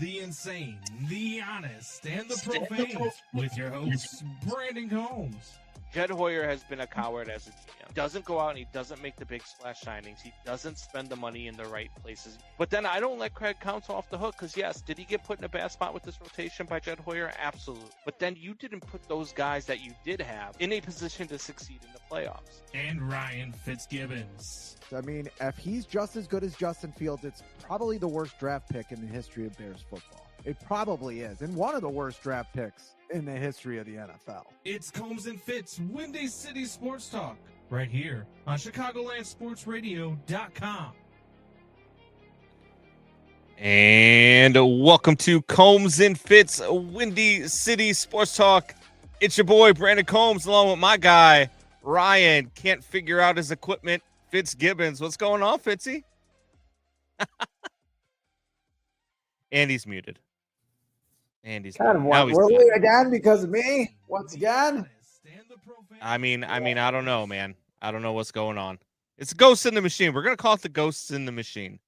the insane, the honest, and the profane with your hosts, Brandon Combs. Jed Hoyer has been a coward as a GM. He doesn't go out and he doesn't make the big splash signings. He doesn't spend the money in the right places. But then I don't let Craig Counsell off the hook because, yes, did he get put in a bad spot with this rotation by Jed Hoyer? Absolutely. But then you didn't put those guys that you did have in a position to succeed in the playoffs. And Ryan Fitzgibbons. I mean, if he's just as good as Justin Fields, it's probably the worst draft pick in the history of Bears football. It probably is. And one of the worst draft picks in the history of the NFL. It's Combs and Fitz, Windy City Sports Talk, right here on ChicagolandSportsRadio.com. And welcome to Combs and Fitz, Windy City Sports Talk. It's your boy, Brandon Combs, along with my guy, Ryan. Can't figure out his equipment, Fitzgibbons. What's going on, Fitzy? And he's muted. And he's kind of really again because of me once again. I mean, I don't know, man. I don't know what's going on. It's ghosts in the machine. We're gonna call it the ghosts in the machine.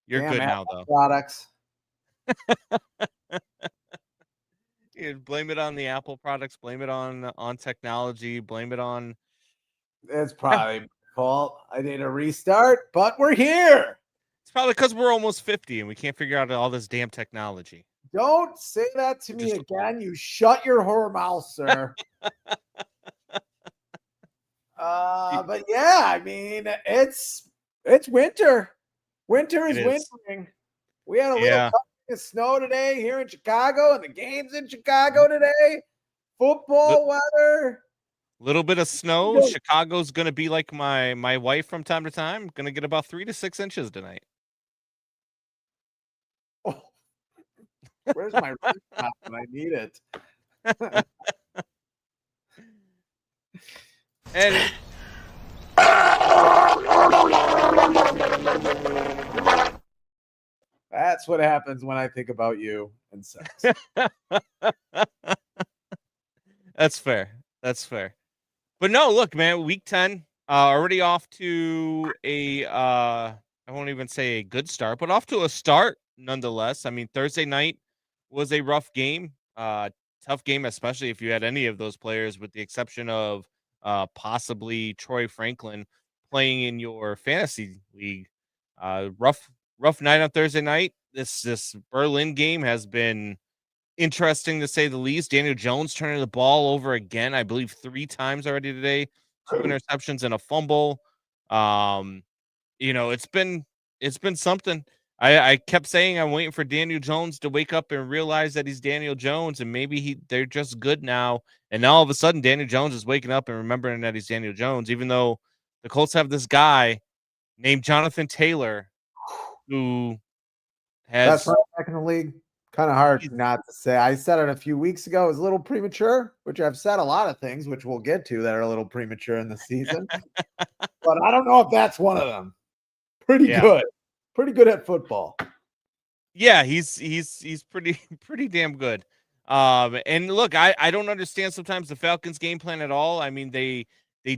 You're good now, though. Products. You blame it on the Apple products. Blame it on technology. Blame it on. It's probably my fault. I need a restart, but we're here. It's probably because we're almost 50 and we can't figure out all this damn technology. Don't say that to me again. You shut your whore mouth, sir. But yeah, I mean, it's winter. Winter is wintering. We had a little of snow today here in Chicago, and the game's in Chicago today. Football weather. Little bit of snow. Chicago's gonna be like my wife from time to time. Gonna get about 3 to 6 inches tonight. Oh. Where's my laptop when I need it? And that's what happens when I think about you and sex. That's fair. That's fair. But no, look, man, week 10, already off to a I won't even say a good start, but off to a start nonetheless. I mean, Thursday night was a rough game, tough game, especially if you had any of those players, with the exception of possibly Troy Franklin playing in your fantasy league. Rough night on Thursday night. This Berlin game has been interesting to say the least. Daniel Jones turning the ball over again, I believe 3 times already today, 2 interceptions and a fumble. It's been something. I kept saying I'm waiting for Daniel Jones to wake up and realize that he's Daniel Jones, and maybe they're just good now. And now all of a sudden, Daniel Jones is waking up and remembering that he's Daniel Jones, even though the Colts have this guy named Jonathan Taylor, who has that's right back in the league. Kind of hard not to say. I said it a few weeks ago. It was a little premature, which I've said a lot of things, which we'll get to, that are a little premature in the season. But I don't know if that's one of them. Pretty good at football. Yeah, he's pretty damn good. And look, I don't understand sometimes the Falcons game plan at all. I mean, they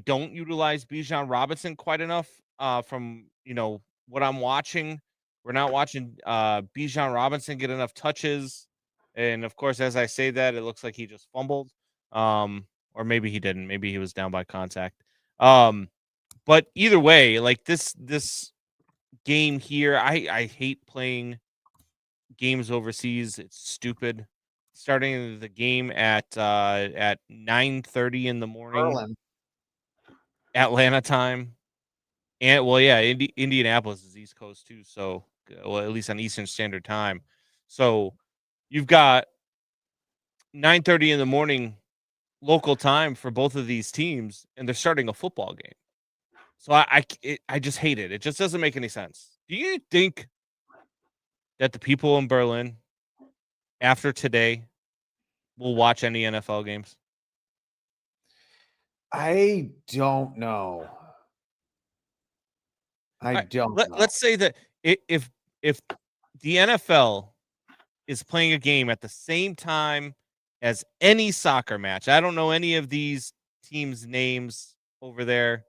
don't utilize Bijan Robinson quite enough. From what I'm watching, we're not watching Bijan Robinson get enough touches. And of course, as I say that, it looks like he just fumbled. Or maybe he didn't. Maybe he was down by contact. But either way, like this game here, I hate playing games overseas. It's stupid. Starting the game at 9:30 in the morning, Atlanta time. And Indianapolis is East Coast too, so at least on Eastern Standard Time. So you've got 9:30 in the morning local time for both of these teams, and they're starting a football game. So I just hate it. It just doesn't make any sense. Do you think that the people in Berlin after today will watch any NFL games? I don't know. Let's say that if the NFL is playing a game at the same time as any soccer match, I don't know any of these teams' names over there,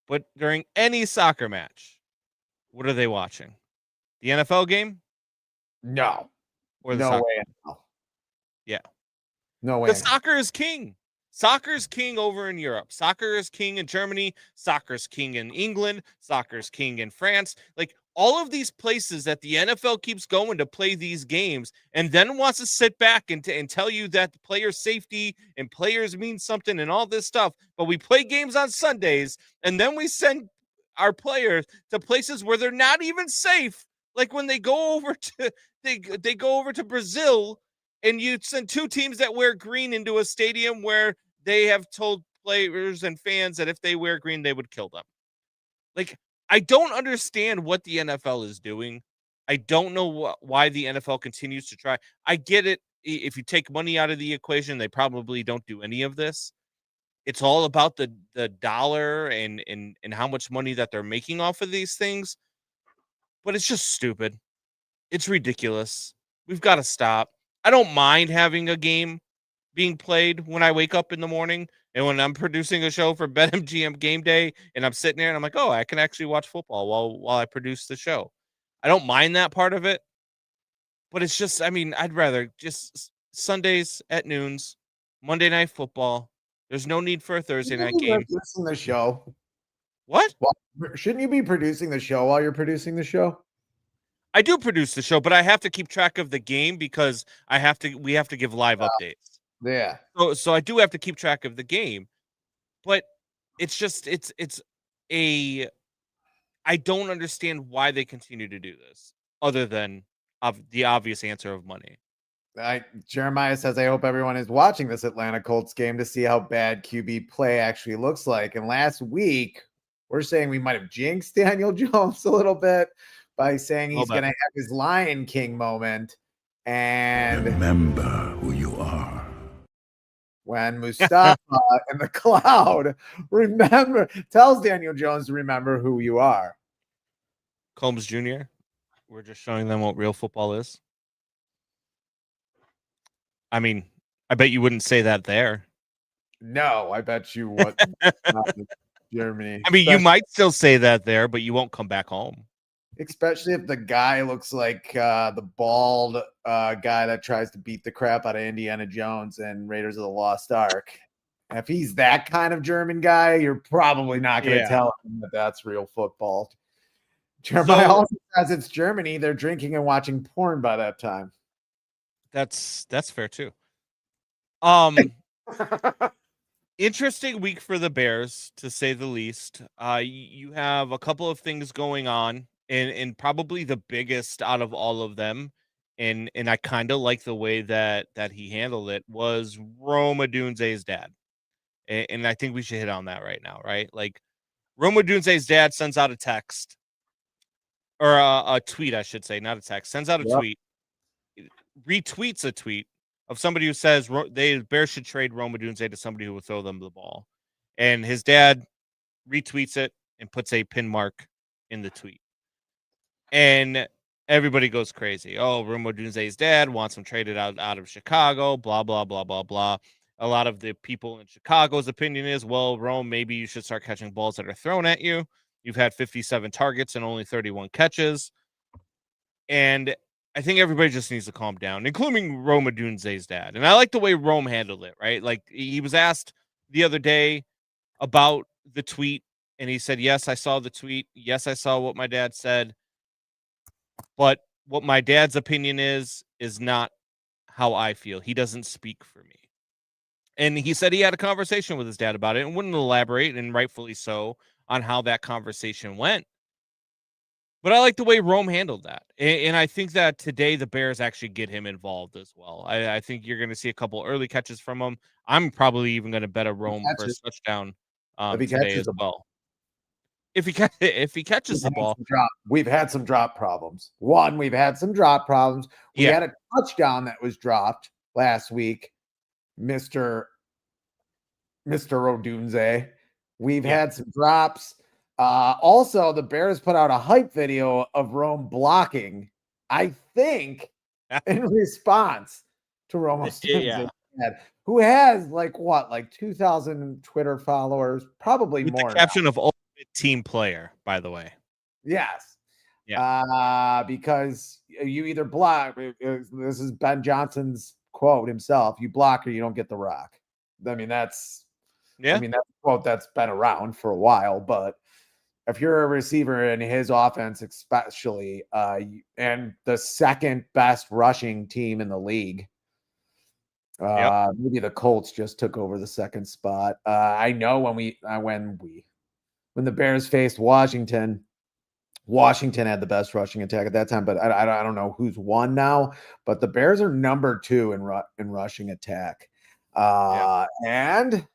but during any soccer match, what are they watching? The NFL game? No. Or the No soccer. way in hell. Yeah. No way. Because soccer is king. Soccer is king over in Europe. Soccer is king in Germany. Soccer is king in England. Soccer is king in France. Like all of these places that the NFL keeps going to play these games and then wants to sit back and tell you that player safety and players mean something and all this stuff. But we play games on Sundays and then we send our players to places where they're not even safe. Like when they go over to they go over to Brazil and you send two teams that wear green into a stadium where they have told players and fans that if they wear green, they would kill them. Like, I don't understand what the NFL is doing. I don't know why the NFL continues to try. I get it. If you take money out of the equation, they probably don't do any of this. It's all about the dollar and how much money that they're making off of these things. But it's just stupid. It's ridiculous. We've got to stop. I don't mind having a game being played when I wake up in the morning and when I'm producing a show for BetMGM Game Day and I'm sitting there and I'm like, oh, I can actually watch football while I produce the show. I don't mind that part of it, but it's just, I mean, I'd rather just Sundays at noons, Monday Night Football. There's no need for a Thursday night game. Producing the show. What? Well, shouldn't you be producing the show while you're producing the show? I do produce the show, but I have to keep track of the game because we have to give live updates. Yeah. So I do have to keep track of the game, but it's just I don't understand why they continue to do this other than the obvious answer of money. Jeremiah says, I hope everyone is watching this Atlanta Colts game to see how bad QB play actually looks like. And last week, we're saying we might have jinxed Daniel Jones a little bit by saying he's going to have his Lion King moment. And remember who you are. When Mustafa in the cloud tells Daniel Jones to remember who you are. Combs Jr., we're just showing them what real football is. I mean, I bet you wouldn't say that there. No, I bet you would. Germany. I mean, you might still say that there, but you won't come back home. Especially if the guy looks like the bald guy that tries to beat the crap out of Indiana Jones and Raiders of the Lost Ark. If he's that kind of German guy, you're probably not going to tell him that that's real football. Jeremiah also says it's Germany. They're drinking and watching porn by that time. That's fair too. Interesting week for the Bears, to say the least. You have a couple of things going on, and probably the biggest out of all of them, and I kind of like the way that he handled it, was Rome Odunze's dad. And I think we should hit on that right now, right? Like, Rome Odunze's dad sends out a text, or a tweet, I should say, not a text, sends out a tweet, retweets a tweet of somebody who says the Bears should trade Rome Odunze to somebody who will throw them the ball. And his dad retweets it and puts a pin mark in the tweet. And everybody goes crazy. Oh, Rome Odunze's dad wants him traded out of Chicago, blah, blah, blah, blah, blah. A lot of the people in Chicago's opinion is, well, Rome, maybe you should start catching balls that are thrown at you. You've had 57 targets and only 31 catches. And I think everybody just needs to calm down, including Rome Odunze's dad. And I like the way Rome handled it, right? Like, he was asked the other day about the tweet, and he said, yes, I saw the tweet. Yes, I saw what my dad said. But what my dad's opinion is not how I feel. He doesn't speak for me. And he said he had a conversation with his dad about it and wouldn't elaborate, and rightfully so, on how that conversation went. But I like the way Rome handled that. And I think that today the Bears actually get him involved as well. I think you're going to see a couple early catches from him. I'm probably even going to bet a Rome for a touchdown today as well. If he catches the ball. We've had some drop problems. We've had some drop problems. We had a touchdown that was dropped last week, Mr. Odunze. We've had some drops. Also, the Bears put out a hype video of Rome blocking, I think, in response to Rome Odunze, who has like 2,000 Twitter followers, probably with more. The caption of ultimate team player, by the way. Yes. Because you either block. This is Ben Johnson's quote himself: "You block or you don't get the rock." I mean, that's Yeah. that's a quote that's been around for a while. But if you're a receiver in his offense, especially, and the second best rushing team in the league. Maybe the Colts just took over the second spot. I know when the Bears faced Washington had the best rushing attack at that time, but I don't know who's won now. But the Bears are number 2 in rushing attack, and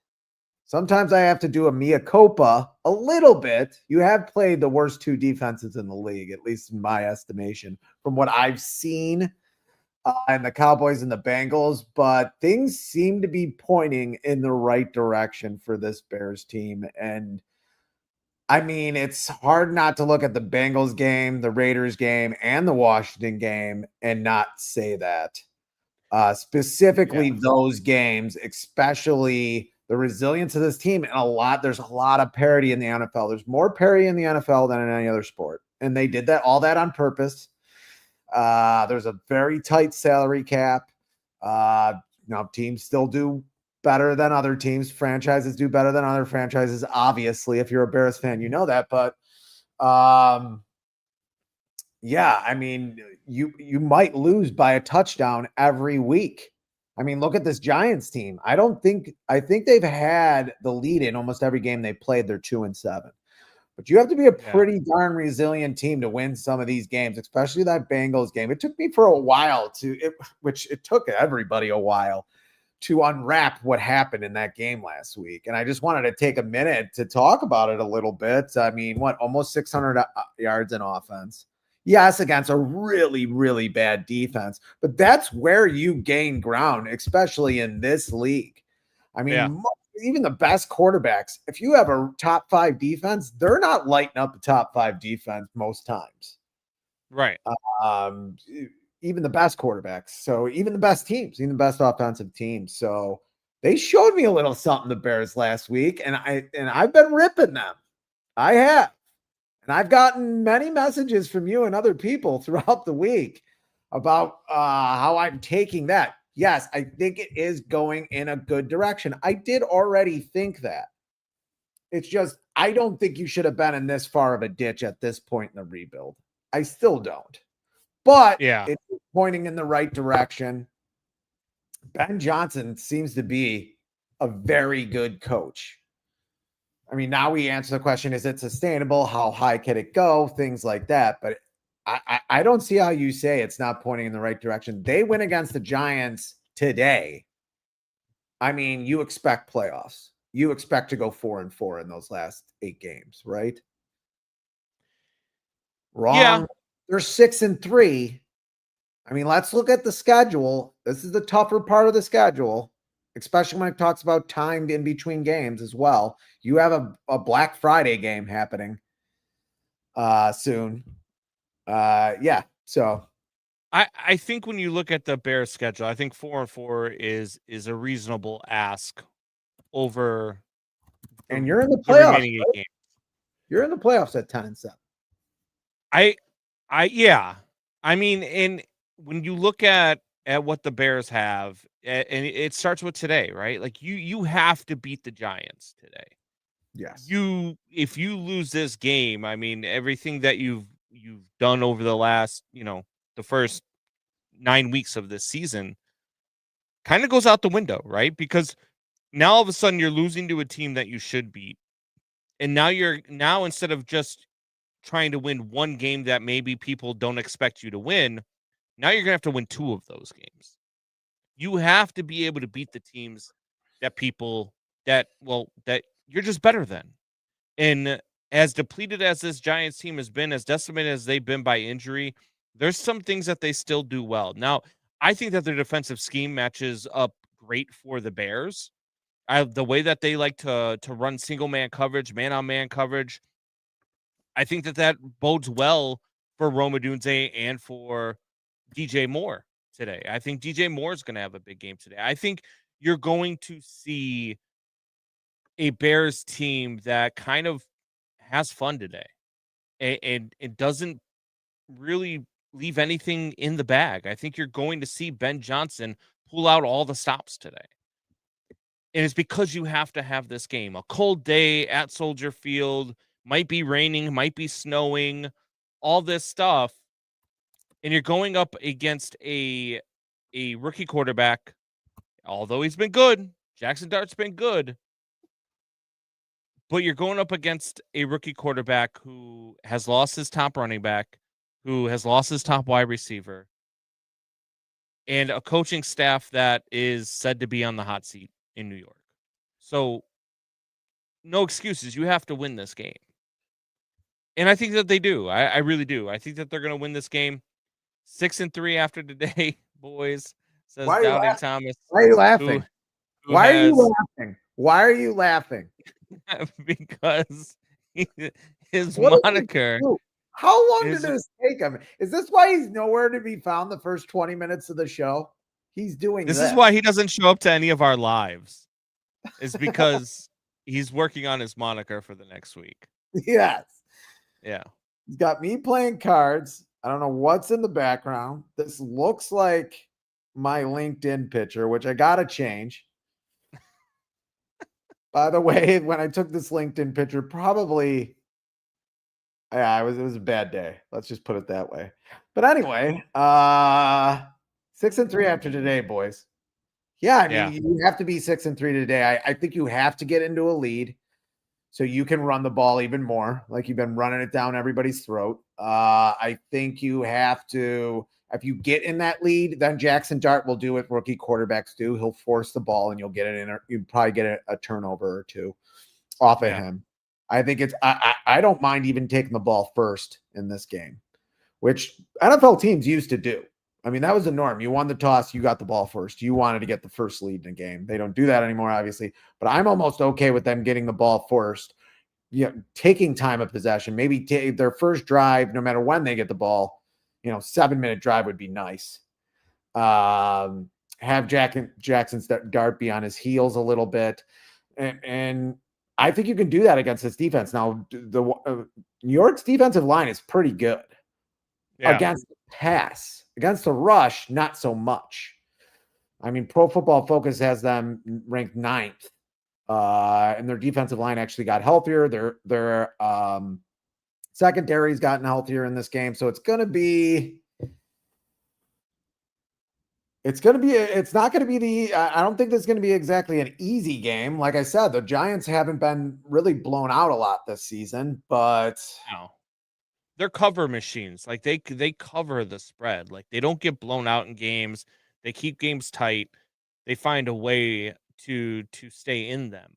sometimes I have to do a mea culpa a little bit. You have played the worst 2 defenses in the league, at least in my estimation, from what I've seen. And the Cowboys and the Bengals, but things seem to be pointing in the right direction for this Bears team. And I mean, it's hard not to look at the Bengals game, the Raiders game, and the Washington game and not say that. Specifically those games, especially the resilience of this team, and there's a lot of parity in the NFL. There's more parity in the NFL than in any other sport. And they did all that on purpose. There's a very tight salary cap. Teams still do better than other teams. Franchises do better than other franchises. Obviously, if you're a Bears fan, you know that. But I mean, you might lose by a touchdown every week. I mean, look at this Giants team. I think they've had the lead in almost every game they played. They're 2-7. But you have to be a pretty darn resilient team to win some of these games, especially that Bengals game. It took me for a while which it took everybody a while to unwrap what happened in that game last week. And I just wanted to take a minute to talk about it a little bit. I mean, almost 600 yards in offense. Yes, against a really, really bad defense, but that's where you gain ground, especially in this league. I mean, even the best quarterbacks, if you have a top 5 defense, they're not lighting up the top 5 defense most times. Right. Even the best quarterbacks. So even the best teams, even the best offensive teams. So they showed me a little something, the Bears, last week, and I've been ripping them. I have. And I've gotten many messages from you and other people throughout the week about how I'm taking that. Yes, I think it is going in a good direction. I did already think that. It's just, I don't think you should have been in this far of a ditch at this point in the rebuild. I still don't. But it's pointing in the right direction. Ben Johnson seems to be a very good coach. I mean, now we answer the question, is it sustainable? How high can it go? Things like that. But I don't see how you say it's not pointing in the right direction. They win against the Giants today. I mean, you expect playoffs. You expect to go 4-4 in those last 8 games, right? Wrong. Yeah. They're 6-3. I mean, let's look at the schedule. This is the tougher part of the schedule, especially when it talks about timed in between games as well. You have a Black Friday game happening soon. So I think when you look at the Bears schedule, I think 4-4 is a reasonable ask over. And you're in the playoffs. Remaining 8 games. You're in the playoffs at 10-7. I mean, and when you look at what the Bears have, and it starts with today, right? Like you have to beat the Giants today. Yes. If you lose this game, I mean, everything that you've done over the last, the first 9 weeks of this season kind of goes out the window, right? Because now all of a sudden you're losing to a team that you should beat. And now instead of just trying to win one game that maybe people don't expect you to win, now you're going to have to win 2 of those games. You have to be able to beat the teams that you're just better than. And as depleted as this Giants team has been, as decimated as they've been by injury, there's some things that they still do well. Now, I think that their defensive scheme matches up great for the Bears. The way that they like to run single man coverage, man on man coverage, I think that bodes well for Rome Odunze and for DJ Moore today. I think DJ Moore is going to have a big game today. I think you're going to see a Bears team that kind of has fun today and it doesn't really leave anything in the bag. I think you're going to see Ben Johnson pull out all the stops today. And it's because you have to have this game. A cold day at Soldier Field, might be raining, might be snowing, all this stuff. And you're going up against a rookie quarterback, although he's been good. Jackson Dart's been good. But you're going up against a rookie quarterback who has lost his top running back, who has lost his top wide receiver, and a coaching staff that is said to be on the hot seat in New York. So, no excuses. You have to win this game. And I think that they do. I really do. I think that they're going to win this game 6-3 after today, boys, says Why are you Doubting laughing? Thomas. Why are you laughing? Who Why are you has- laughing? Why are you laughing? because his What did he moniker do? How long is did this take him? Is this why he's nowhere to be found the first 20 minutes of the show? He's doing this is why he doesn't show up to any of our lives. Is because he's working on his moniker for the next week. Yes. Yeah. He's got me playing cards. I don't know what's in the background. This looks like my LinkedIn picture, which I got to change. By the way, when I took this LinkedIn picture, probably, yeah, it was a bad day. Let's just put it that way. But anyway, 6-3 after today, boys. Yeah, I mean, you have to be 6-3 today. I think you have to get into a lead so you can run the ball even more, like you've been running it down everybody's throat. I think you have to, if you get in that lead, then Jackson Dart will do what rookie quarterbacks do. He'll force the ball and you'll get it in. You'll probably get a turnover or two off of him. I think it's, I don't mind even taking the ball first in this game, which NFL teams used to do. I mean, that was the norm. You won the toss, you got the ball first. You wanted to get the first lead in a game. They don't do that anymore, obviously, but I'm almost okay with them getting the ball first. Yeah, taking time of possession, maybe their first drive, no matter when they get the ball, 7-minute drive would be nice. Have Jackson Dart be on his heels a little bit. And I think you can do that against this defense. Now, the New York's defensive line is pretty good against the pass. Against the rush, not so much. I mean, Pro Football Focus has them ranked 9th. And their defensive line actually got healthier. Their secondary's gotten healthier in this game. So it's not going to be I don't think this is going to be exactly an easy game. Like I said, the Giants haven't been really blown out a lot this season, but no. They're cover machines. Like they cover the spread. Like they don't get blown out in games. They keep games tight. They find a way to stay in them.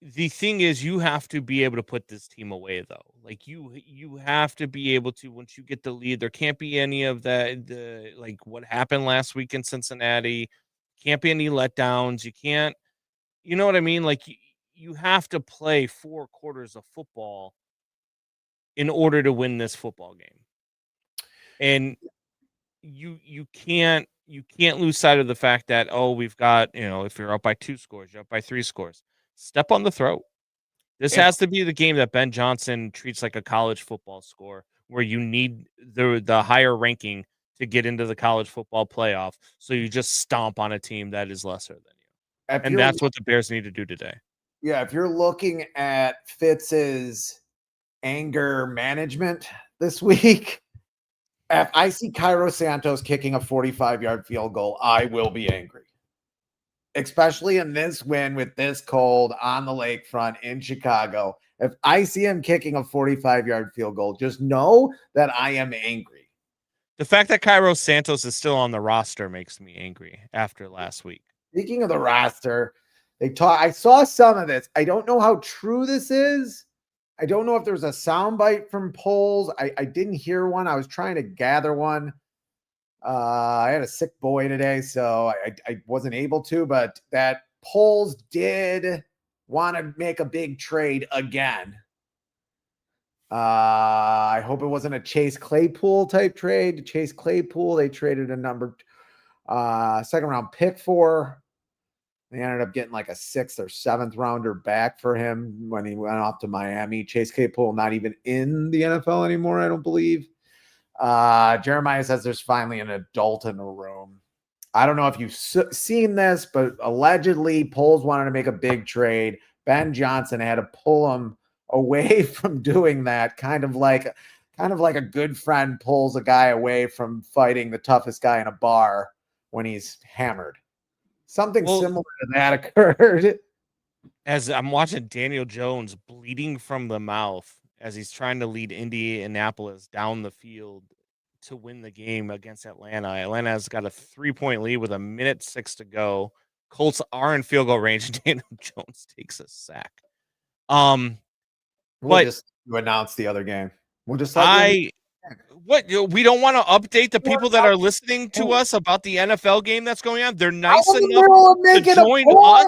The thing is, you have to be able to put this team away, though. Like you have to be able to, once you get the lead, there can't be any of the like what happened last week in Cincinnati. Can't be any letdowns. You can't, you know what I mean? Like you have to play 4 quarters of football in order to win this football game. And you can't lose sight of the fact that, we've got, if you're up by 2 scores, you're up by 3 scores. Step on the throat. This has to be the game that Ben Johnson treats like a college football score, where you need the higher ranking to get into the college football playoff. So you just stomp on a team that is lesser than you. And that's what the Bears need to do today. Yeah, if you're looking at Fitz's anger management this week, if I see Cairo Santos kicking a 45-yard field goal, I will be angry. Especially in this win with this cold on the lakefront in Chicago. If I see him kicking a 45-yard field goal, just know that I am angry. The fact that Cairo Santos is still on the roster makes me angry after last week. Speaking of the roster, I saw some of this. I don't know how true this is. I don't know if there's a soundbite from polls. I didn't hear one. I was trying to gather one. I had a sick boy today, so I wasn't able to, but that polls did want to make a big trade again. I hope it wasn't a Chase Claypool type trade. Chase Claypool, they traded a second round pick for. They ended up getting like a 6th or 7th rounder back for him when he went off to Miami. Chase Claypool not even in the NFL anymore, I don't believe. Jeremiah says there's finally an adult in the room. I don't know if you've seen this, but allegedly Poles wanted to make a big trade. Ben Johnson had to pull him away from doing that, kind of like a good friend pulls a guy away from fighting the toughest guy in a bar when he's hammered. Something similar to that occurred. As I'm watching Daniel Jones bleeding from the mouth as he's trying to lead Indianapolis down the field to win the game against Atlanta. Atlanta's got a 3-point lead with 1:06 to go. Colts are in field goal range. Daniel Jones takes a sack. We'll just announce the other game. We'll just we don't want to update the people that are listening to us about the NFL game that's going on. They're nice enough to join us.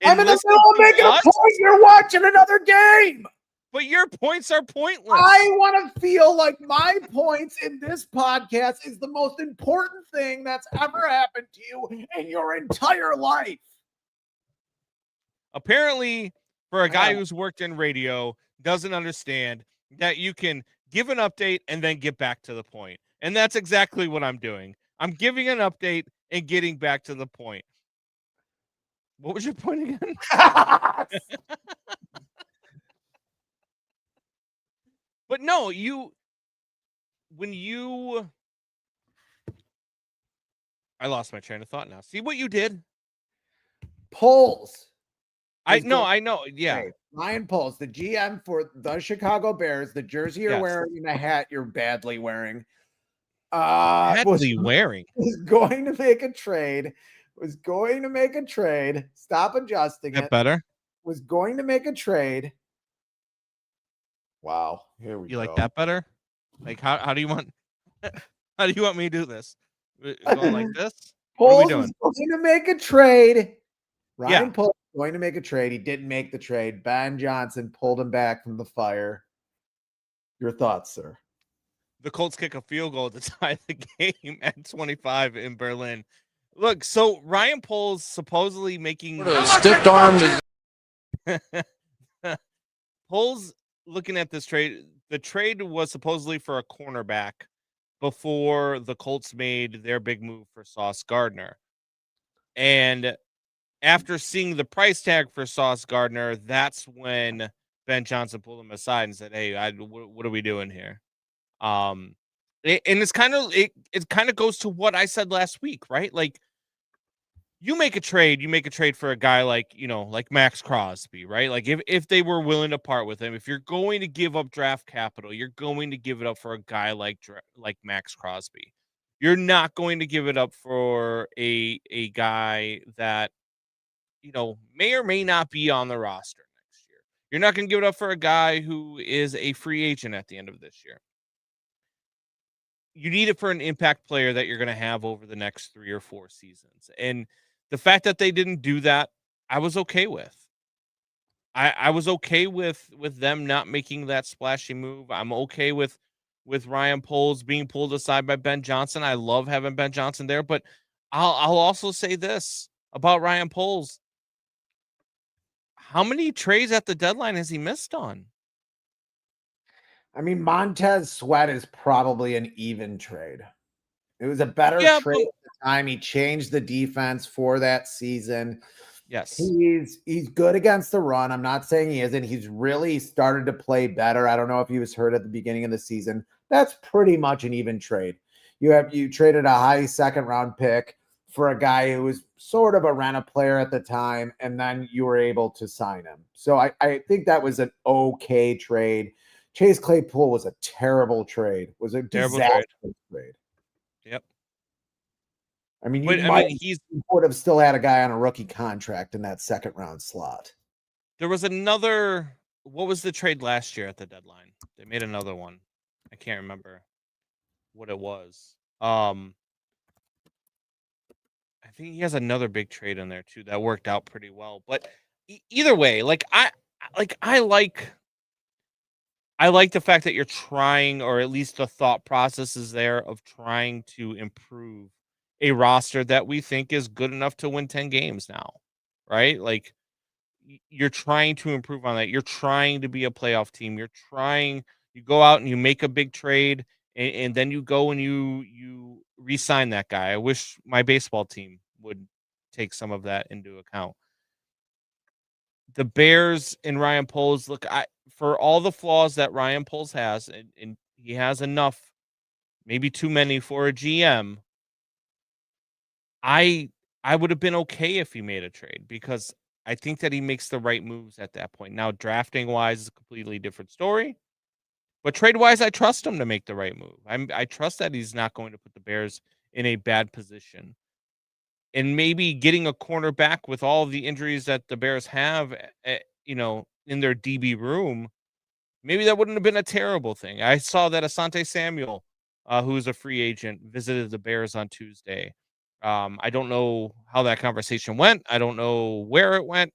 I'm in the middle of making a point. You're watching another game. But your points are pointless. I want to feel like my points in this podcast is the most important thing that's ever happened to you in your entire life. Apparently, for a guy who's worked in radio, doesn't understand that you can give an update and then get back to the point. And that's exactly what I'm doing. I'm giving an update and getting back to the point. What was your point again? But no, I lost my train of thought now. See what you did? Poles. I know. Yeah. Hey, Ryan Poles, the GM for the Chicago Bears, the jersey you're wearing and the hat you're badly wearing. Was going to make a trade. Stop adjusting it. Better. Was going to make a trade. Wow. Here we go. You like that better? Like how do you want me to do this? Going like this? Poles was going to make a trade. Ryan Poles was going to make a trade. He didn't make the trade. Ben Johnson pulled him back from the fire. Your thoughts, sir? The Colts kick a field goal to tie the game at 25 in Berlin. Look, so Ryan Poles supposedly making stiff-armed. Poles looking at this trade. The trade was supposedly for a cornerback before the Colts made their big move for Sauce Gardner. And after seeing the price tag for Sauce Gardner, that's when Ben Johnson pulled him aside and said, "Hey, what are we doing here?" And it's kind of goes to what I said last week, right? Like you make a trade for a guy like Max Crosby, right? Like if they were willing to part with him, if you're going to give up draft capital, you're going to give it up for a guy like Max Crosby. You're not going to give it up for a guy that may or may not be on the roster next year. You're not going to give it up for a guy who is a free agent at the end of this year. You need it for an impact player that you're going to have over the next 3 or 4 seasons. And the fact that they didn't do that, I was okay with. I was okay with them not making that splashy move. I'm okay with Ryan Poles being pulled aside by Ben Johnson. I love having Ben Johnson there, but I'll also say this about Ryan Poles. How many trades at the deadline has he missed on? I mean, Montez Sweat is probably an even trade. It was a better trade at the time. He changed the defense for that season. Yes. He's good against the run. I'm not saying he isn't. He's really started to play better. I don't know if he was hurt at the beginning of the season. That's pretty much an even trade. You traded a high second round pick for a guy who was sort of a rent-a player at the time, and then you were able to sign him. So I think that was an okay trade. Chase Claypool was a terrible trade. Was a disastrous trade. Yep. I mean, he would have still had a guy on a rookie contract in that second round slot. There was another. What was the trade last year at the deadline? They made another one. I can't remember what it was. I think he has another big trade in there too that worked out pretty well. But either way, I like the fact that you're trying, or at least the thought process is there of trying to improve a roster that we think is good enough to win 10 games now, right? Like you're trying to improve on that. You're trying to be a playoff team. You go out and you make a big trade and then you go and you re-sign that guy. I wish my baseball team would take some of that into account. The Bears and Ryan Poles, look, for all the flaws that Ryan Poles has, and he has enough, maybe too many for a GM. I would have been okay if he made a trade because I think that he makes the right moves at that point. Now, drafting wise is a completely different story, but trade wise, I trust him to make the right move. I trust that he's not going to put the Bears in a bad position. And maybe getting a cornerback with all of the injuries that the Bears have, in their DB room, maybe that wouldn't have been a terrible thing. I saw that Asante Samuel, who's a free agent, visited the Bears on Tuesday. I don't know how that conversation went. I don't know where it went.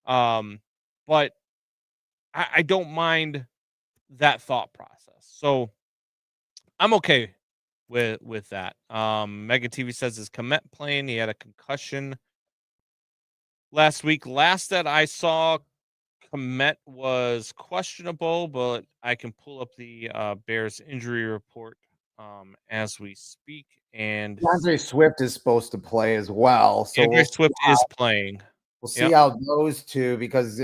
But I don't mind that thought process. So I'm okay with that. Mega TV says his Komet playing. He had a concussion last week. Last that I saw, Komet was questionable, but I can pull up the Bears injury report as we speak. And DeAndre Swift is supposed to play as well, so Andrew Swift is playing. we'll see how those two, because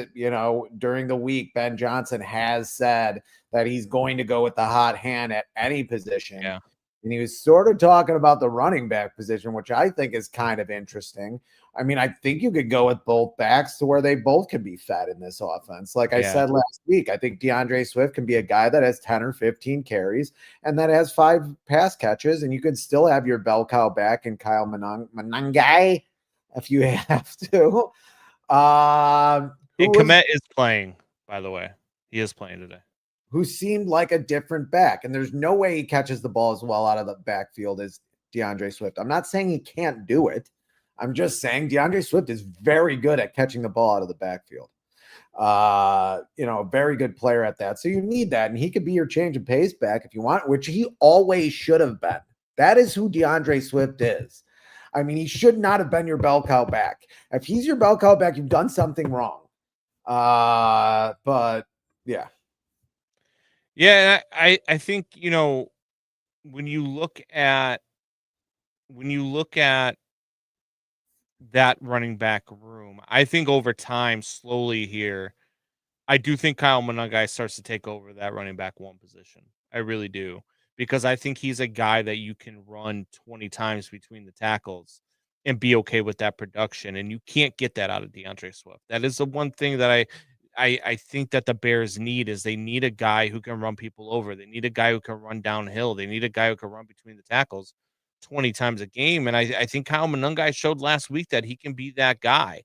during the week, Ben Johnson has said that he's going to go with the hot hand at any position. Yeah. And he was sort of talking about the running back position, which I think is kind of interesting. I mean, I think you could go with both backs to where they both can be fed in this offense. Like I said last week, I think DeAndre Swift can be a guy that has 10 or 15 carries and that has 5 pass catches, and you could still have your bell cow back and Kyle Manangai if you have to. Komet is playing, by the way. He is playing today. Who seemed like a different back. And there's no way he catches the ball as well out of the backfield as DeAndre Swift. I'm not saying he can't do it. I'm just saying DeAndre Swift is very good at catching the ball out of the backfield. A very good player at that. So you need that. And he could be your change of pace back if you want, which he always should have been. That is who DeAndre Swift is. I mean, he should not have been your bell cow back. If he's your bell cow back, you've done something wrong. But yeah. Yeah, I think, when you look at that running back room, I think over time, slowly here, I do think Kyle Monangai starts to take over that running back 1 position. I really do, because I think he's a guy that you can run 20 times between the tackles and be okay with that production, and you can't get that out of DeAndre Swift. That is the one thing that I think that the Bears need is they need a guy who can run people over. They need a guy who can run downhill. They need a guy who can run between the tackles 20 times a game. And I think Kyle Monangai showed last week that he can be that guy.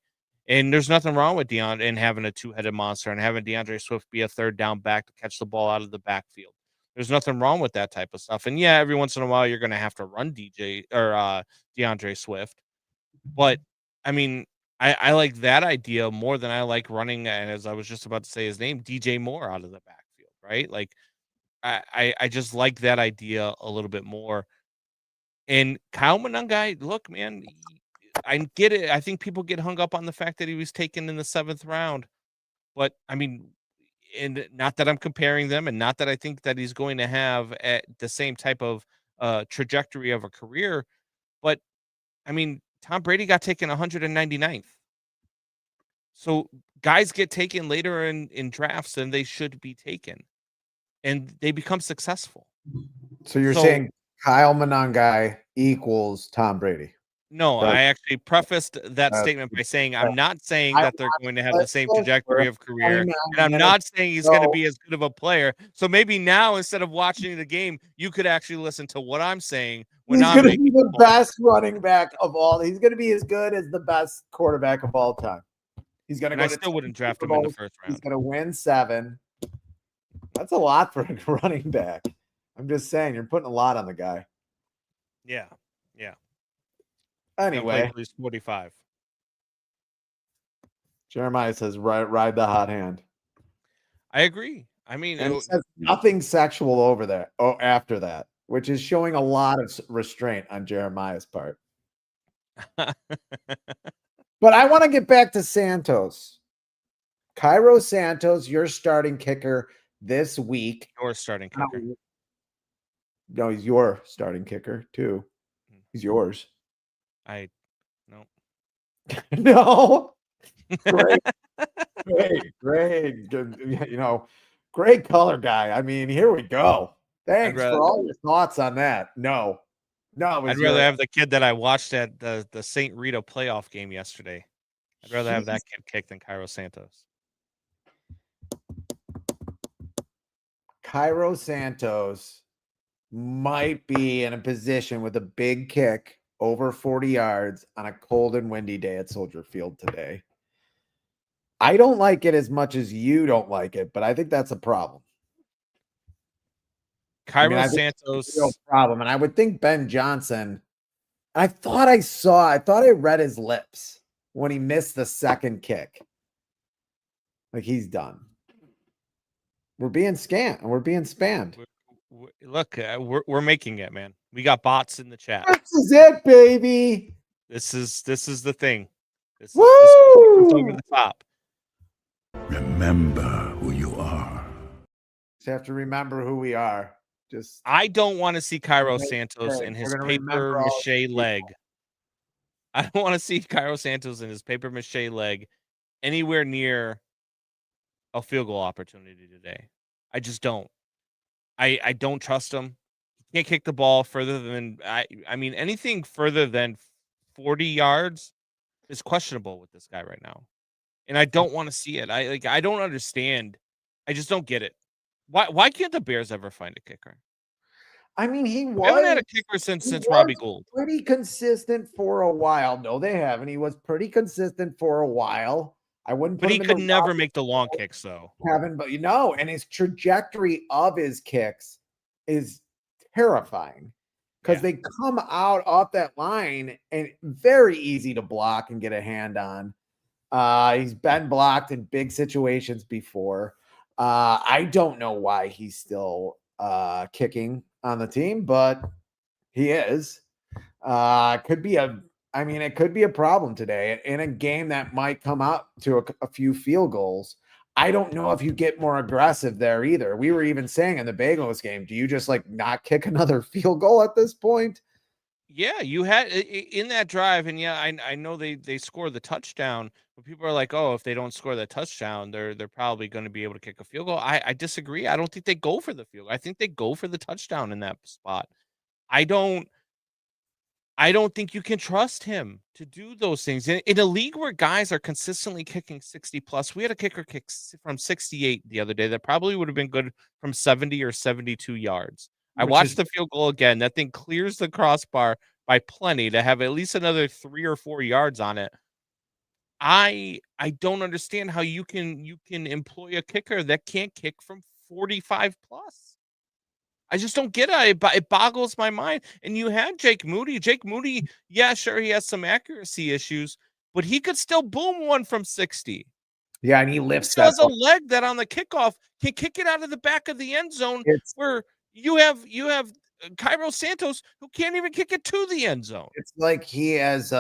And there's nothing wrong with DeAndre and having a 2-headed monster and having DeAndre Swift be a third down back to catch the ball out of the backfield. There's nothing wrong with that type of stuff. And yeah, every once in a while you're going to have to run DeAndre Swift. But I mean, I like that idea more than I like running, and as I was just about to say his name, DJ Moore out of the backfield, right? Like I just like that idea a little bit more. And Kyle Monangai, look, man, I get it. I think people get hung up on the fact that he was taken in the 7th round. But I mean, and not that I'm comparing them, and not that I think that he's going to have the same type of trajectory of a career, but I mean, Tom Brady got taken 199th. So guys get taken later in drafts than they should be taken, and they become successful. So you're saying Kyle Monangai equals Tom Brady? No, I actually prefaced that statement by saying I'm not saying that they're going to have the same trajectory of career, and I'm not saying he's going to be as good of a player. So maybe now, instead of watching the game, you could actually listen to what I'm saying. He's going to be the best running back of all. He's going to be as good as the best quarterback of all time. He's going to go. I still wouldn't draft him in the 1st round. He's going to win 7. That's a lot for a running back. I'm just saying, you're putting a lot on the guy. Yeah. Anyway, he's 45. Jeremiah says, ride the hot hand. I agree. I mean, and it says nothing sexual over there. Oh, after that, which is showing a lot of restraint on Jeremiah's part. But I want to get back to Santos. Cairo Santos, your starting kicker this week. Your starting kicker. No, he's your starting kicker too. He's yours. No. No. Great. Great. Good, great color guy. I mean, here we go. Thanks rather- for all your thoughts on that. No, it I'd was rather have the kid that I watched at the St. Rita playoff game yesterday. I'd rather have that kid kick than Cairo Santos. Cairo Santos might be in a position with a big kick over 40 yards on a cold and windy day at Soldier Field today. I don't like it as much as you don't like it, but I think that's a problem. Cairo Santos, real problem, and I would think Ben Johnson. I thought I read his lips when he missed the second kick. Like he's done. We're being scammed and we're being spammed. Look, we're making it, man. We got bots in the chat. This is it, baby. This is the thing. This is over the top. Remember who you are. Just have to remember who we are. I don't want to see Cairo Santos in his paper mache leg. I don't want to see Cairo Santos in his paper mache leg anywhere near a field goal opportunity today. I just don't. I don't trust him. He can't kick the ball further than I mean anything further than 40 yards is questionable with this guy right now. And I don't want to see it. I don't understand. I just don't get it. Why can't the Bears ever find a kicker? I mean, We haven't had a kicker since Robbie Gould. Pretty consistent for a while. No, they haven't. He was pretty consistent for a while. I wouldn't put but him he could never make the long kicks, though. Kevin, but and his trajectory of his kicks is terrifying because they come out off that line and very easy to block and get a hand on. He's been blocked in big situations before. I don't know why he's still kicking on the team, but he is. It could be a problem today in a game that might come out to a few field goals. I don't know if you get more aggressive there either. We were even saying in the Bengals game, do you just not kick another field goal at this point? Yeah, you had in that drive, and I know they scored the touchdown, but people are like, oh, if they don't score the touchdown, they're probably going to be able to kick a field goal. I disagree. I don't think they go for the field goal. I think they go for the touchdown in that spot. I don't think you can trust him to do those things in a league where guys are consistently kicking 60 plus. We had a kicker kick from 68 the other day that probably would have been good from 70 or 72 yards. I watched the field goal again. That thing clears the crossbar by plenty to have at least another 3 or 4 yards on it. I don't understand how you can employ a kicker that can't kick from 45 plus. I just don't get it. It boggles my mind. And you had Jake Moody. Jake Moody, yeah, sure, he has some accuracy issues, but he could still boom one from 60. Yeah, and he lifts. He still has a leg that on the kickoff can kick it out of the back of the end zone. Where you have Cairo Santos who can't even kick it to the end zone. It's like he has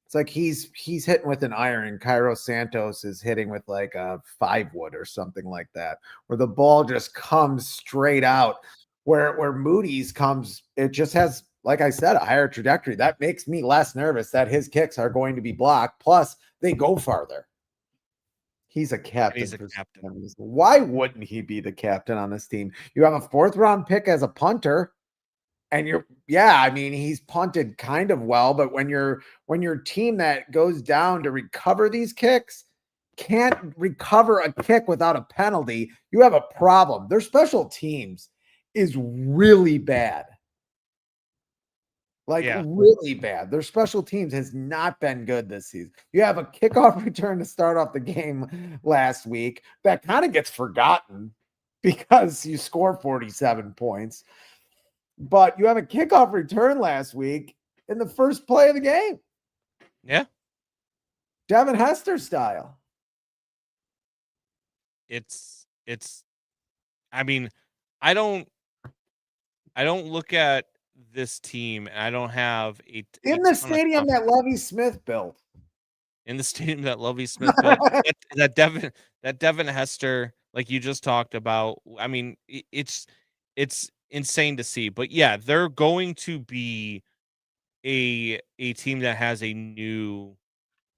it's like he's hitting with an iron. Cairo Santos is hitting with like a 5-wood or something like that, where the ball just comes straight out. Where Moody's comes, it just has, like I said, a higher trajectory. That makes me less nervous that his kicks are going to be blocked. Plus, they go farther. He's a captain. He's a captain. Why wouldn't he be the captain on this team? You have a 4th-round pick as a punter, and he's punted kind of well, but when your team that goes down to recover these kicks can't recover a kick without a penalty, you have a problem. Their special teams is really bad. Really bad. Their special teams has not been good this season. You have a kickoff return to start off the game last week that kind of gets forgotten because you score 47 points. But you have a kickoff return last week in the first play of the game. Yeah. Devin Hester style. I mean, I don't look at this team, and I don't have in the stadium that Lovie Smith built. In the stadium that Lovie Smith built, that Devin Hester, like you just talked about. I mean, it's insane to see. But yeah, they're going to be a team that has a new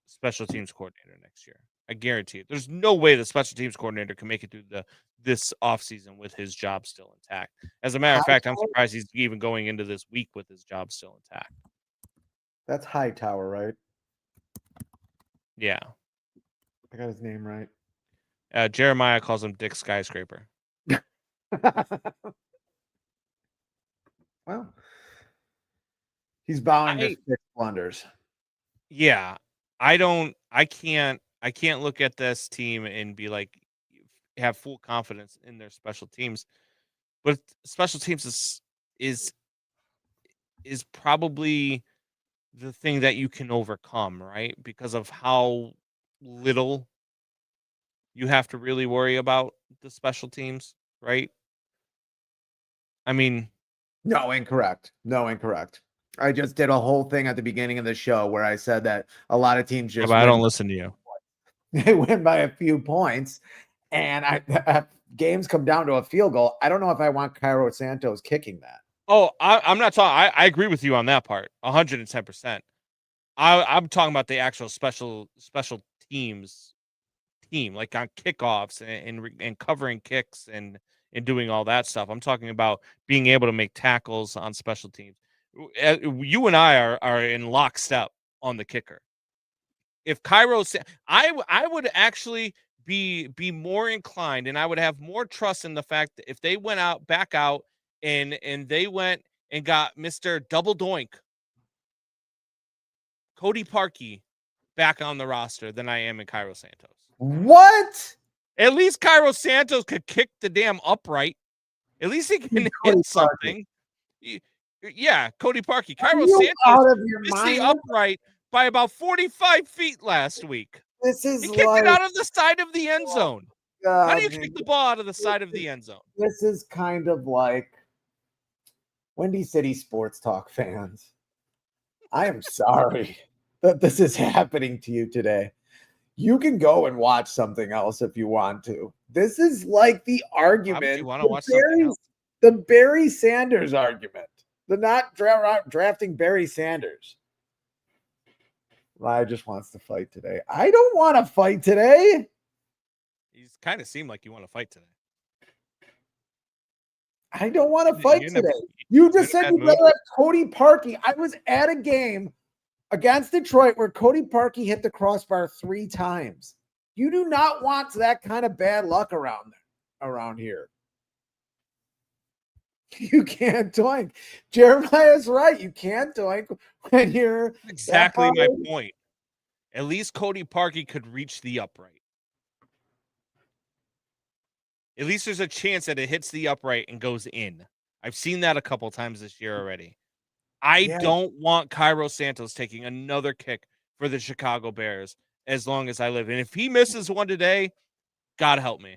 special teams coordinator next year. I guarantee it. There's no way the special teams coordinator can make it through this offseason with his job still intact. As a matter of fact, I'm surprised he's even going into this week with his job still intact. That's Hightower, right? Yeah. I got his name right. Jeremiah calls him Dick Skyscraper. Well, he's bowing to 6 blunders. Yeah. I can't look at this team and be like, have full confidence in their special teams. But special teams is probably the thing that you can overcome, right? Because of how little you have to really worry about the special teams, right? I mean, No, incorrect. No, incorrect. I just did a whole thing at the beginning of the show where I said that a lot of teams just I don't listen to you. They win by a few points, and games come down to a field goal. I don't know if I want Cairo Santos kicking that. Oh, I'm not talking. I agree with you on that part, 110%. I'm talking about the actual special teams team, like on kickoffs and covering kicks and doing all that stuff. I'm talking about being able to make tackles on special teams. You and I are in lockstep on the kicker. If Cairo, I would actually be more inclined, and I would have more trust in the fact that if they went back out and they went and got Mr. Double Doink, Cody Parkey, back on the roster than I am in Cairo Santos. What? At least Cairo Santos could kick the damn upright. At least he can hit something. Yeah, Cody Parkey. Cairo Santos missed the upright by about 45 feet last week. This is he kicked it out of the side of the end zone. God, how do you kick the ball out of the side of the end zone? This is kind of like Windy City Sports Talk fans. I am sorry that this is happening to you today. You can go and watch something else if you want to. This is like the argument. You want to watch something else? The Barry Sanders argument. The not drafting Barry Sanders. Ryan just wants to fight today. I don't want to fight today. You kind of seem like you want to fight today. I don't want to fight today. You just said you'd rather have Cody Parkey. I was at a game against Detroit where Cody Parkey hit the crossbar 3 times. You do not want that kind of bad luck around here. You can't doink. Jeremiah's right. You can't doink when you're exactly my point. At least Cody Parkey could reach the upright. At least there's a chance that it hits the upright and goes in. I've seen that a couple times this year already. I don't want Cairo Santos taking another kick for the Chicago Bears as long as I live. And if he misses one today, God help me.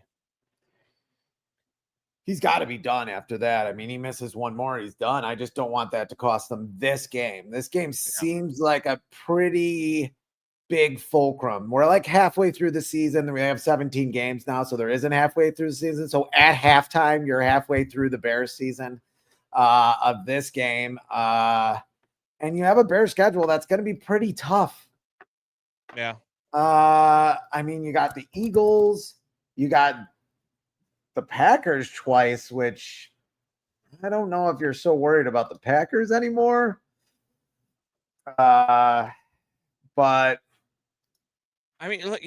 He's got to be done after that. I mean, he misses one more, he's done. I just don't want that to cost them this game. This game seems like a pretty big fulcrum. We're like halfway through the season. We have 17 games now, so there isn't halfway through the season. So at halftime, you're halfway through the Bears season of this game. And you have a Bears schedule that's going to be pretty tough. Yeah. I mean, you got the Eagles, you got the Packers twice, which I don't know if you're so worried about the Packers anymore. But I mean, look,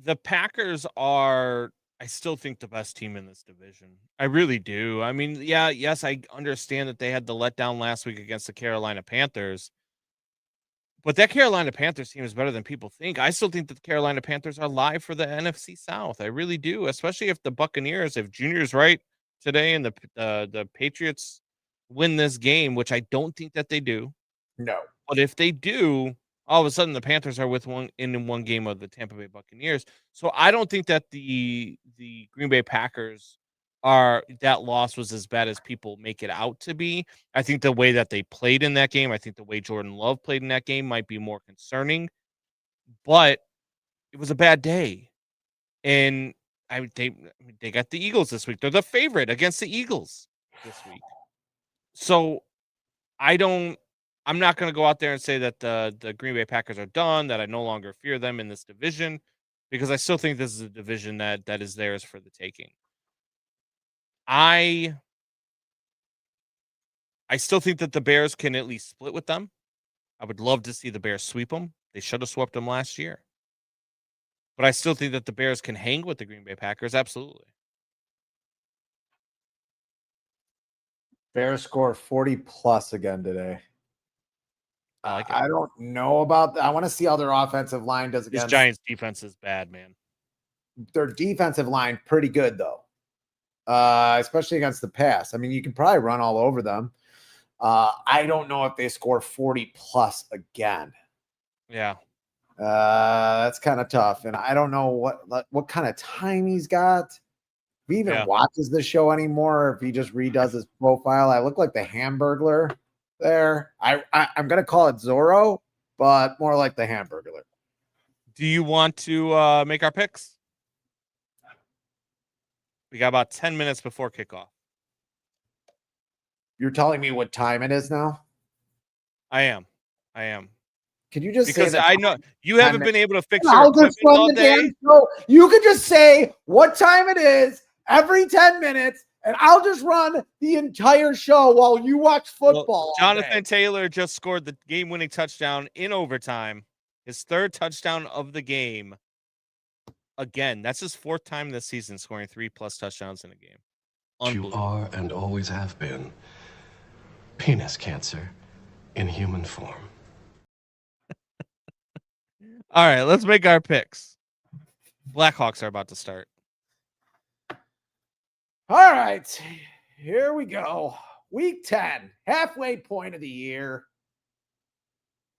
the Packers are, I still think, the best team in this division. I really do. I mean, yes, I understand that they had the letdown last week against the Carolina Panthers. But that Carolina Panthers team is better than people think. I still think that the Carolina Panthers are live for the NFC South. I really do, especially if the Buccaneers, if Junior's right today and the Patriots win this game, which I don't think that they do. No. But if they do, all of a sudden the Panthers are with one game of the Tampa Bay Buccaneers. So I don't think that the Green Bay Packers that loss was as bad as people make it out to be. I think the way that they played in that game, I think the way Jordan Love played in that game might be more concerning, but it was a bad day. And they got the Eagles this week. They're the favorite against the Eagles this week. So I'm not going to go out there and say that the Green Bay Packers are done, that I no longer fear them in this division, because I still think this is a division that is theirs for the taking. I still think that the Bears can at least split with them. I would love to see the Bears sweep them. They should have swept them last year. But I still think that the Bears can hang with the Green Bay Packers. Absolutely. Bears score 40 plus again today. I like it. I don't know about that. I want to see how their offensive line does This against. Giants defense is bad, man. Their defensive line pretty good though, especially against the pass. I mean, you can probably run all over them. I don't know if they score 40 plus again. Yeah. That's kind of tough, and I don't know what kind of time he's got. If he even watches the show anymore, or if he just redoes his profile. I look like the Hamburglar there. I'm gonna call it Zorro, but more like the Hamburglar. Do you want to make our picks? We got about 10 minutes before kickoff. You're telling me what time it is now? I am. Could you just because say that? I know you haven't been able to fix your I'll equipment just run all the day. damn show. You could just say what time it is every 10 minutes, and I'll just run the entire show while you watch football. Well, Jonathan Taylor just scored the game-winning touchdown in overtime. His third touchdown of the game. Again, that's his fourth time this season scoring 3+ touchdowns in a game. You are and always have been penis cancer in human form. All right, let's make our picks. Blackhawks are about to start. All right, here we go. Week 10, halfway point of the year.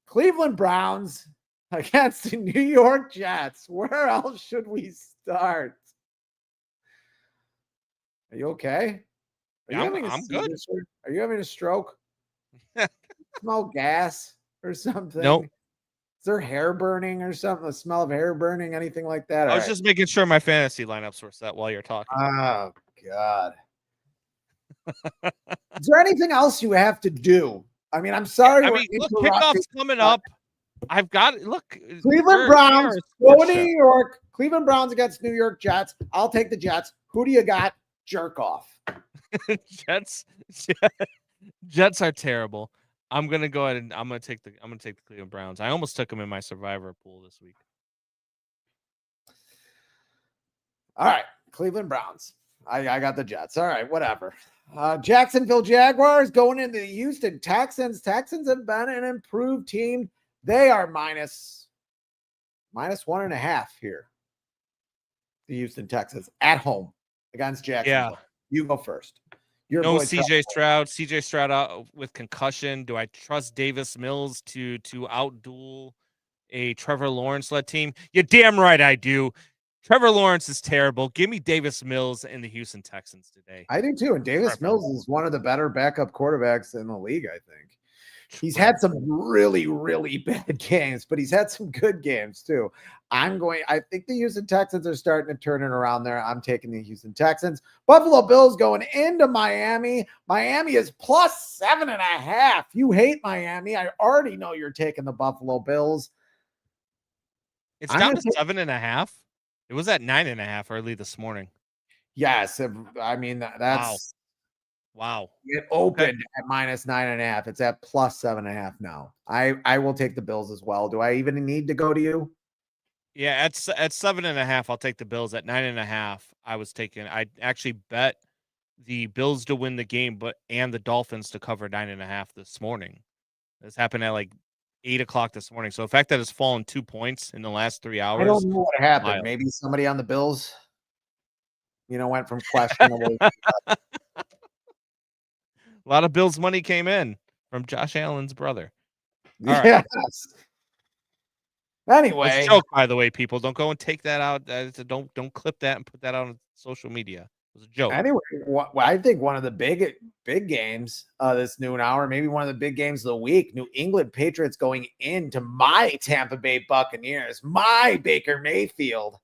Cleveland Browns against the New York Jets. Where else should we start? Are you okay? I'm good. Are you having a stroke? Smell gas or something? Nope. Is there hair burning or something? The smell of hair burning, anything like that? I was just making sure my fantasy lineups were set while you're talking. Oh, God. Is there anything else you have to do? I mean, I'm sorry. Look, kickoff's coming up. I've got look. Cleveland Browns going to New York. Cleveland Browns against New York Jets. I'll take the Jets. Who do you got? Jerk off. Jets are terrible. I'm gonna go ahead and I'm gonna take the Cleveland Browns. I almost took them in my survivor pool this week. All right, Cleveland Browns. I got the Jets. All right, whatever. Jacksonville Jaguars going into the Houston Texans. Texans have been an improved team. They are minus 1.5 here. The Houston Texans at home against Jacksonville. Yeah. You go first. No CJ Stroud. CJ Stroud out with concussion. Do I trust Davis Mills to outduel a Trevor Lawrence-led team? You're damn right I do. Trevor Lawrence is terrible. Give me Davis Mills and the Houston Texans today. I do too. And Davis Mills is one of the better backup quarterbacks in the league, I think. He's had some really, really bad games, but he's had some good games too. I think the Houston Texans are starting to turn it around there. I'm taking the Houston Texans. Buffalo Bills going into Miami. Miami is plus 7.5. You hate Miami. I already know you're taking the Buffalo Bills. It's down to 7.5. It was at 9.5 early this morning. Yes. I mean, that's wow. It opened at minus 9.5. It's at plus 7.5 now. I will take the Bills as well. Do I even need to go to you? Yeah, at 7.5, I'll take the Bills. At 9.5, I actually bet the Bills to win the game, and the Dolphins to cover 9.5 this morning. This happened at like 8 o'clock this morning. So the fact that it's fallen 2 points in the last 3 hours. I don't know what happened. Wild. Maybe somebody on the Bills, went from questionable. A lot of Bills money came in from Josh Allen's brother. All right. Yes. Anyway, it's a joke, by the way, people. Don't go and take that out. Don't clip that and put that out on social media. It was a joke. Anyway, I think one of the big games this noon hour, maybe one of the big games of the week, New England Patriots going into my Tampa Bay Buccaneers, my Baker Mayfield,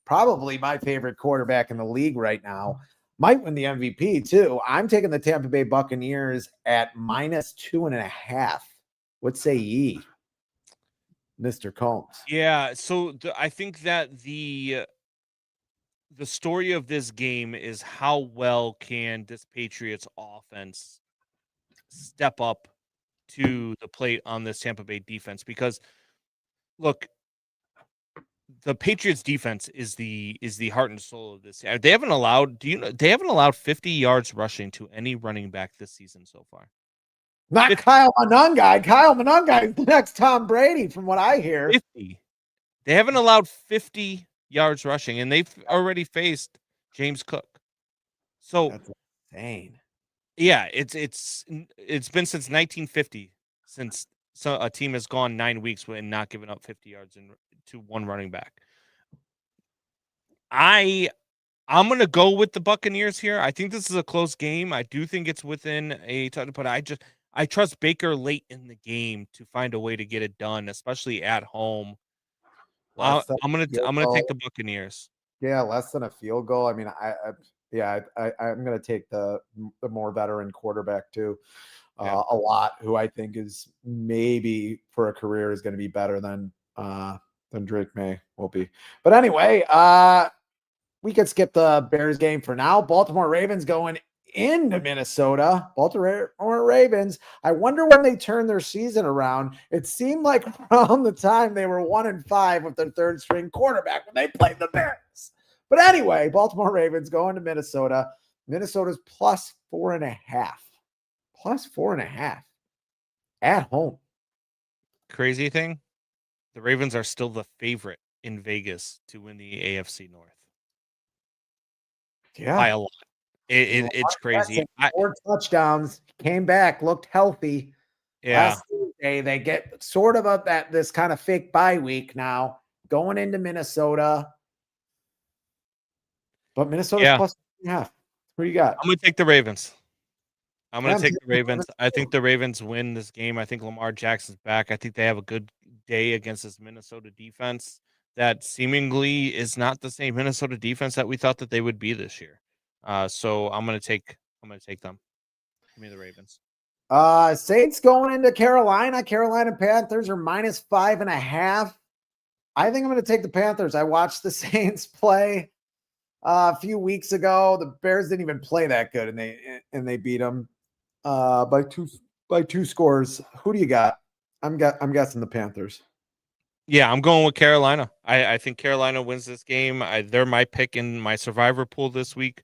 probably my favorite quarterback in the league right now. Might win the MVP too. I'm taking the Tampa Bay Buccaneers at -2.5. What say ye, Mr. Combs? Yeah, so I think that the story of this game is how well can this Patriots offense step up to the plate on this Tampa Bay defense, because look, the Patriots defense is the heart and soul of this. They haven't allowed, they haven't allowed 50 yards rushing to any running back this season so far. Not 50. Kyle Monangai. Kyle Monangai is the next Tom Brady, from what I hear. 50. They haven't allowed 50 yards rushing, and they've already faced James Cook. So That's insane. yeah, it's been since 1950 since a team has gone 9 weeks and not given up 50 yards to one running back. I'm going to go with the Buccaneers here. I think this is a close game. I do think it's within a touch, but I trust Baker late in the game to find a way to get it done, especially at home. I'm gonna take the Buccaneers. Yeah, less than a field goal. I mean, I'm gonna take the more veteran quarterback too. A lot, who I think is maybe for a career is going to be better than Drake May will be. But anyway, we could skip the Bears game for now. Baltimore Ravens going into Minnesota. Baltimore Ravens. I wonder when they turn their season around. It seemed like around the time they were 1-5 with their third string quarterback when they played the Bears. But anyway, Baltimore Ravens going to Minnesota. Minnesota's +4.5. +4.5 at home. Crazy thing, the Ravens are still the favorite in Vegas to win the AFC North. Yeah, by a lot. It's crazy. 4 touchdowns, came back, looked healthy. Yeah. Last Tuesday, they get sort of this kind of fake bye week now, going into Minnesota. But Minnesota's +4.5. Who you got? I'm going to take the Ravens. I'm going to take the Ravens. I think the Ravens win this game. I think Lamar Jackson's back. I think they have a good day against this Minnesota defense that seemingly is not the same Minnesota defense that we thought that they would be this year. So I'm going to take them. Give me the Ravens. Saints going into Carolina. Carolina Panthers are -5.5. I think I'm going to take the Panthers. I watched the Saints play a few weeks ago. The Bears didn't even play that good, and they beat them by two scores. Who do you got? I'm guessing the Panthers. Yeah, I'm going with Carolina. I think Carolina wins this game. They're my pick in my survivor pool this week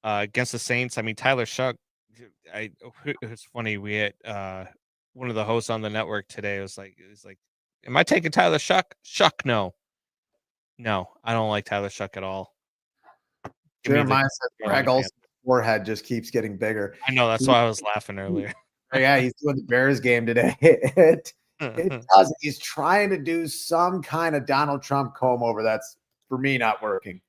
against the Saints. I mean, Tyler Shuck. It's funny. We had one of the hosts on the network today was like, "Am I taking Tyler Shuck? Shuck, no, I don't like Tyler Shuck at all." Jeremiah says Greg Olsen's forehead just keeps getting bigger. I know, that's why I was laughing earlier. Yeah, he's doing the Bears game today. It does. He's trying to do some kind of Donald Trump comb over. That's, for me, not working.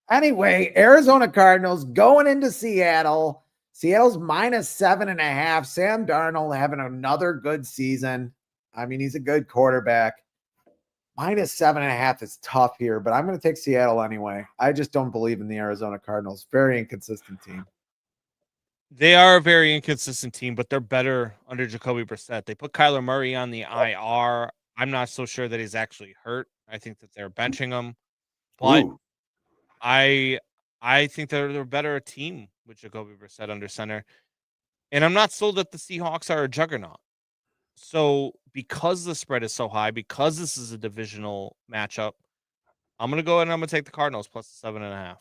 Anyway, Arizona Cardinals going into Seattle. Seattle's -7.5. Sam Darnold having another good season. I mean, he's a good quarterback. -7.5 is tough here, but I'm going to take Seattle anyway. I just don't believe in the Arizona Cardinals. Very inconsistent team. They are a very inconsistent team, but they're better under Jacoby Brissett. They put Kyler Murray on the IR. I'm not so sure that he's actually hurt. I think that they're benching him, but I think they're a better team with Jacoby Brissett under center. And I'm not sold that the Seahawks are a juggernaut. So because the spread is so high, because this is a divisional matchup, I'm going to go ahead and I'm going to take the Cardinals +7.5.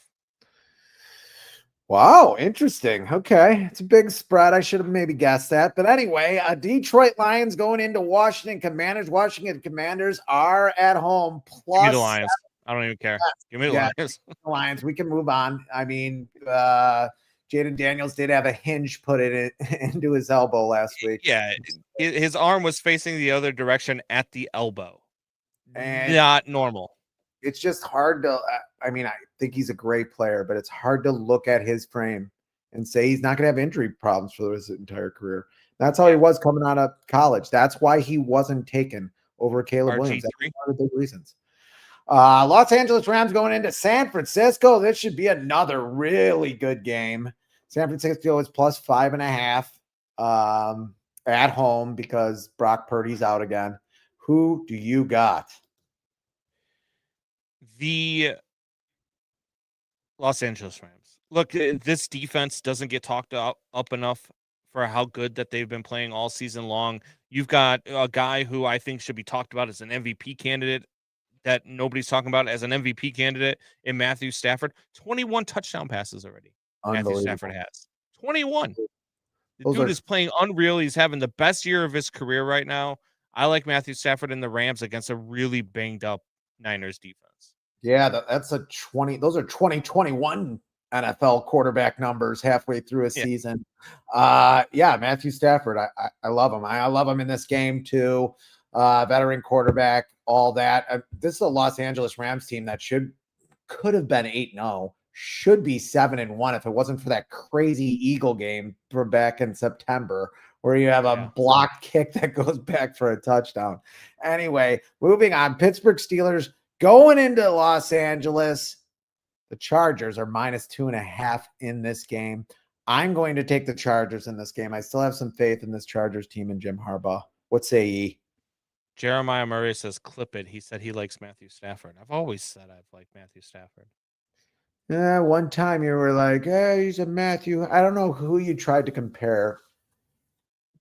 Wow, interesting. Okay, it's a big spread. I should have maybe guessed that. But anyway, Detroit Lions going into Washington Commanders. Washington Commanders are at home. Give me the Lions. I don't even care. Give me the Lions. The Lions. We can move on. I mean, Jaden Daniels did have a hinge put into his elbow last week. Yeah, his arm was facing the other direction at the elbow. And not normal. It's just hard to, I mean, I think he's a great player, but it's hard to look at his frame and say he's not going to have injury problems for his entire career. That's how he was coming out of college. That's why he wasn't taken. over Caleb Williams. That's RG3. one of the big reasons. Los Angeles Rams going into San Francisco. This should be another really good game. San Francisco is plus 5.5 at home because Brock Purdy's out again. Who do you got? The Los Angeles Rams. Look, this defense doesn't get talked up enough for how good that they've been playing all season long. You've got a guy who I think should be talked about as an MVP candidate that nobody's talking about as an MVP candidate in Matthew Stafford. 21 touchdown passes already. Matthew Stafford has 21. The dude is playing unreal. He's having the best year of his career right now. I like Matthew Stafford and the Rams against a really banged up Niners defense. Yeah, that's a 20. Those are 2021 NFL quarterback numbers halfway through a season. Yeah, Matthew Stafford. I love him. I love him in this game too. Veteran quarterback, all that. This is a Los Angeles Rams team that could have been 8-0, should be 7-1 if it wasn't for that crazy Eagle game from back in September, where you have a blocked kick that goes back for a touchdown. Anyway, moving on. Pittsburgh Steelers going into Los Angeles. The Chargers are minus 2.5 in this game. I'm going to take the Chargers in this game. I still have some faith in this Chargers team and Jim Harbaugh. What say ye? Jeremiah Murray says, clip it. He said he likes Matthew Stafford. I've always said I've liked Matthew Stafford. Yeah, one time you were like, hey, he's a Matthew. I don't know who you tried to compare.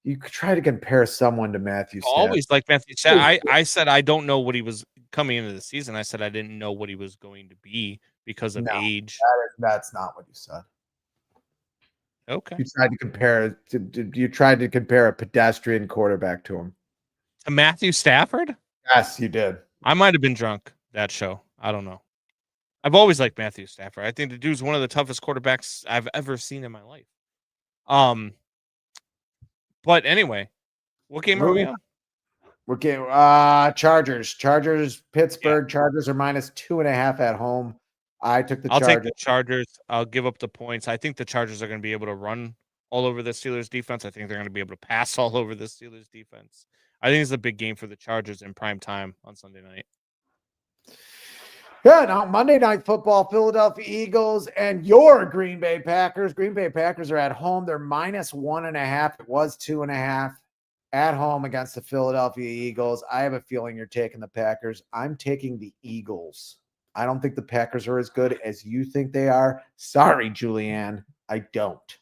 You tried to compare someone to Matthew Stafford. Always like Matthew Stafford. I said I don't know what he was coming into the season. I said I didn't know what he was going to be because of age. That's not what you said. Okay. You tried to compare a pedestrian quarterback to him. To Matthew Stafford? Yes, you did. I might have been drunk that show. I don't know. I've always liked Matthew Stafford. I think the dude's one of the toughest quarterbacks I've ever seen in my life. But anyway, what game are we on? We're getting Chargers, Pittsburgh. Yeah. Chargers are minus 2.5 at home. I took the Chargers. I'll take the Chargers. I'll give up the points. I think the Chargers are going to be able to run all over the Steelers defense. I think they're going to be able to pass all over the Steelers defense. I think it's a big game for the Chargers in prime time on Sunday night. Yeah, now Monday Night Football, Philadelphia Eagles and your Green Bay Packers. Green Bay Packers are at home. They're minus 1.5. It was 2.5 at home against the Philadelphia Eagles. I have a feeling you're taking the Packers. I'm taking the Eagles. I don't think the Packers are as good as you think they are. Sorry, Julianne. I don't.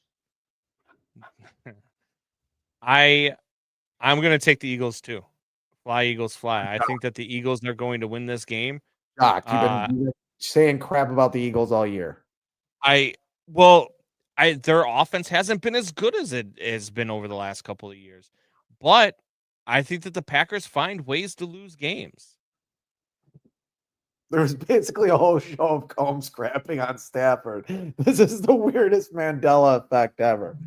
I'm going to take the Eagles too. Fly, Eagles, fly. I think that the Eagles are going to win this game. Doc, you've been saying crap about the Eagles all year. Their offense hasn't been as good as it has been over the last couple of years. But I think that the Packers find ways to lose games. There's basically a whole show of Combs crapping on Stafford. This is the weirdest Mandela effect ever.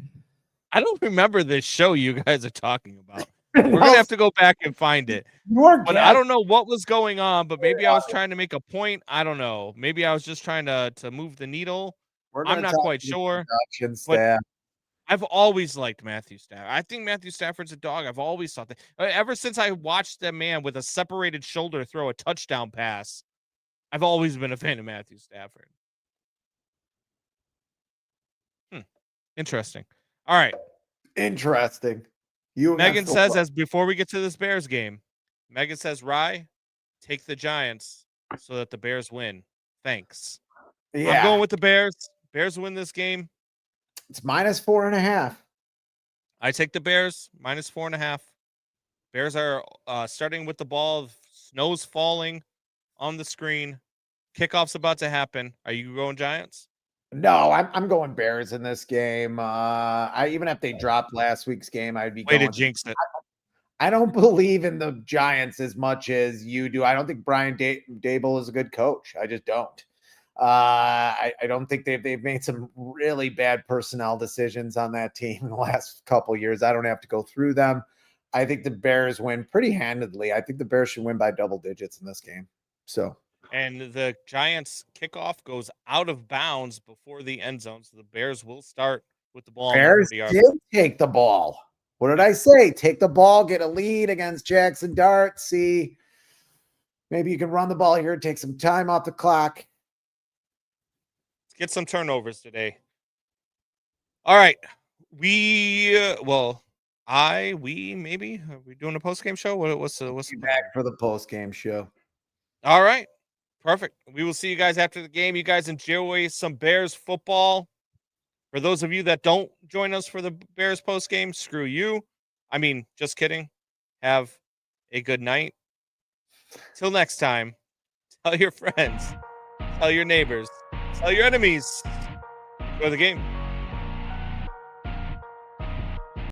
I don't remember this show you guys are talking about. We're going to have to go back and find it. But I don't know what was going on, but maybe I was trying to make a point. I don't know. Maybe I was just trying to move the needle. I'm not quite sure. But I've always liked Matthew Stafford. I think Matthew Stafford's a dog. I've always thought that. Ever since I watched that man with a separated shoulder throw a touchdown pass, I've always been a fan of Matthew Stafford. Interesting. All right. Interesting. Megan says, as before we get to this Bears game, Megan says, Rye, take the Giants so that the Bears win. Thanks. Yeah. I'm going with the Bears. Bears win this game. It's minus 4.5. I take the Bears, minus 4.5. Bears are starting with the ball. Snow's falling on the screen. Kickoff's about to happen. Are you going Giants? No, I'm going Bears in this game. Even if they dropped last week's game, I'd be way to jinx it. I don't believe in the Giants as much as you do. I don't think Brian Daboll is a good coach. I just don't. I don't think they've made some really bad personnel decisions on that team in the last couple of years. I don't have to go through them. I think the Bears win pretty handedly. I think the Bears should win by double digits in this game. And the Giants kickoff goes out of bounds before the end zone. So the Bears will start with the ball. Bears did take the ball. What did I say? Take the ball, get a lead against Jackson Dart. See, maybe you can run the ball here, take some time off the clock. Let's get some turnovers today. All right. We maybe are we doing a post game show? What's the plan? Back for the post game show. All right. Perfect. We will see you guys after the game. You guys enjoy some Bears football. For those of you that don't join us for the Bears post game, screw you. I mean, just kidding. Have a good night. Till next time, tell your friends, tell your neighbors, tell your enemies. Enjoy the game.